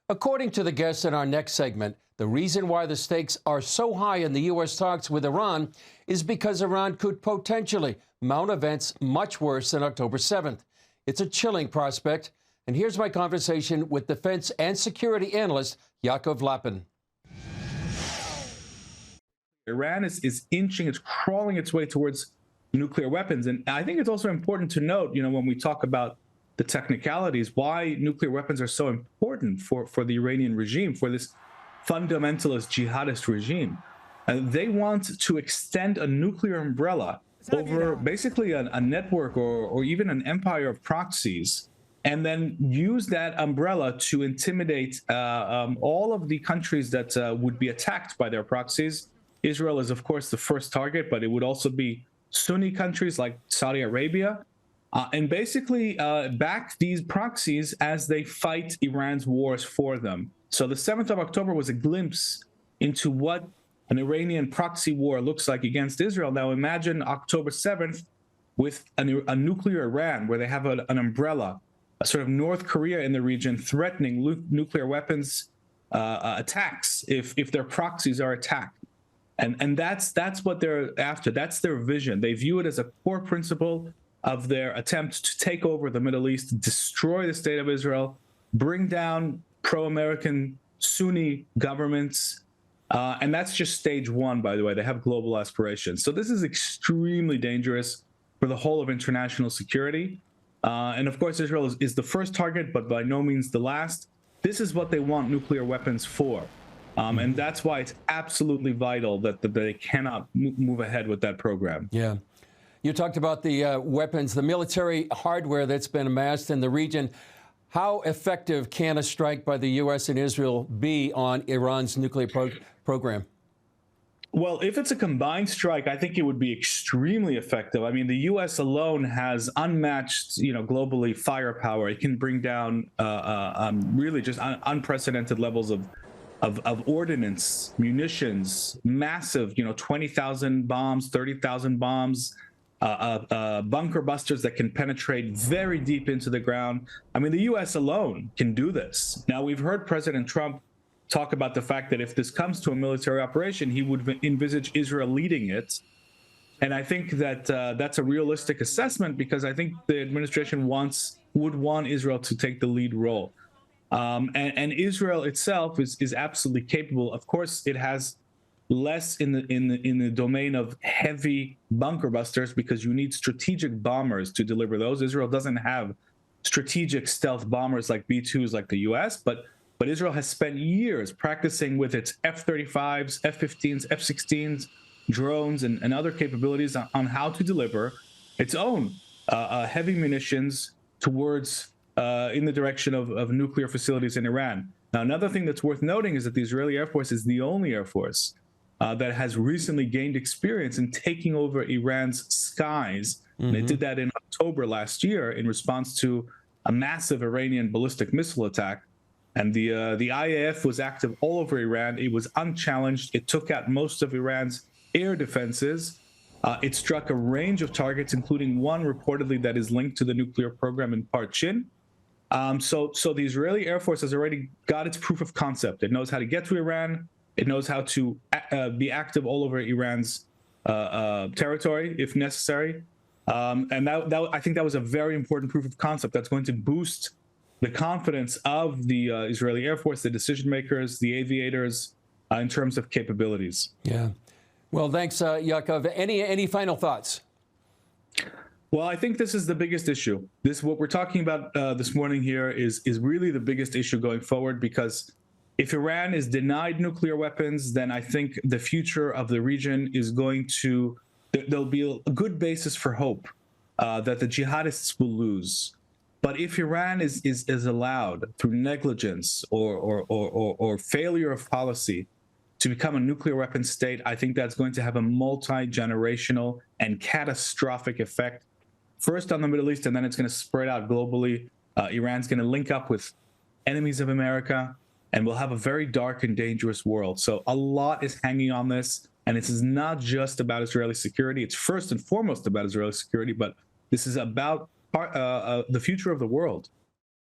According to the guests in our next segment, the reason why the stakes are so high in the U.S. talks with Iran is because Iran could potentially mount events much worse than October 7th. It's a chilling prospect. And here's my conversation with defense and security analyst Yaakov Lapin. Iran is inching, it's crawling its way towards nuclear weapons. And I think it's also important to note, when we talk about the technicalities, why nuclear weapons are so important for the Iranian regime, for this fundamentalist jihadist regime. They want to extend a nuclear umbrella over basically a network or even an empire of proxies, and then use that umbrella to intimidate all of the countries that would be attacked by their proxies. Israel is, of course, the first target, but it would also be Sunni countries like Saudi Arabia, and basically back these proxies as they fight Iran's wars for them. So the 7th of October was a glimpse into what an Iranian proxy war looks like against Israel. Now imagine October 7th with a nuclear Iran, where they have an umbrella, a sort of North Korea in the region, threatening nuclear weapons attacks if their proxies are attacked. And that's what they're after. That's their vision. They view it as a core principle of their attempt to take over the Middle East, destroy the state of Israel, bring down pro-American Sunni governments. And that's just stage one, by the way. They have global aspirations. So this is extremely dangerous for the whole of international security. And of course, Israel is the first target, but by no means the last. This is what they want nuclear weapons for. And that's why it's absolutely vital that they cannot move ahead with that program. Yeah. You talked about the weapons, the military hardware that's been amassed in the region. How effective can a strike by the U.S. and Israel be on Iran's nuclear program? Well, if it's a combined strike, I think it would be extremely effective. I mean, the U.S. alone has unmatched, globally firepower. It can bring down really just unprecedented levels of ordnance, munitions, massive, 20,000 bombs, 30,000 bombs, bunker busters that can penetrate very deep into the ground. I mean, the U.S. alone can do this. Now, we've heard President Trump talk about the fact that if this comes to a military operation, he would envisage Israel leading it. And I think that that's a realistic assessment, because I think the administration would want Israel to take the lead role. And Israel itself is absolutely capable. Of course, it has less in the domain of heavy bunker busters, because you need strategic bombers to deliver those. Israel doesn't have strategic stealth bombers like B-2s like the U.S., but Israel has spent years practicing with its F-35s, F-15s, F-16s, drones, and other capabilities on how to deliver its own heavy munitions towards in the direction of nuclear facilities in Iran. Now, another thing that's worth noting is that the Israeli Air Force is the only Air Force that has recently gained experience in taking over Iran's skies. And it did that in October last year in response to a massive Iranian ballistic missile attack. And the IAF was active all over Iran. It was unchallenged. It took out most of Iran's air defenses. It struck a range of targets, including one reportedly that is linked to the nuclear program in Parchin. So the Israeli Air Force has already got its proof of concept. It knows how to get to Iran. It knows how to be active all over Iran's territory if necessary. And I think that was a very important proof of concept that's going to boost the confidence of the Israeli Air Force, the decision makers, the aviators, in terms of capabilities. Yeah. Well, thanks, Yaakov. Any final thoughts? Well, I think this is the biggest issue. What we're talking about this morning here is really the biggest issue going forward, because if Iran is denied nuclear weapons, then I think the future of the region is going to, there'll be a good basis for hope that the jihadists will lose. But if Iran is allowed through negligence or failure of policy to become a nuclear weapon state, I think that's going to have a multi-generational and catastrophic effect, first on the Middle East, and then it's going to spread out globally. Iran's going to link up with enemies of America, and we'll have a very dark and dangerous world. So a lot is hanging on this, and this is not just about Israeli security. It's first and foremost about Israeli security, but this is about the future of the world.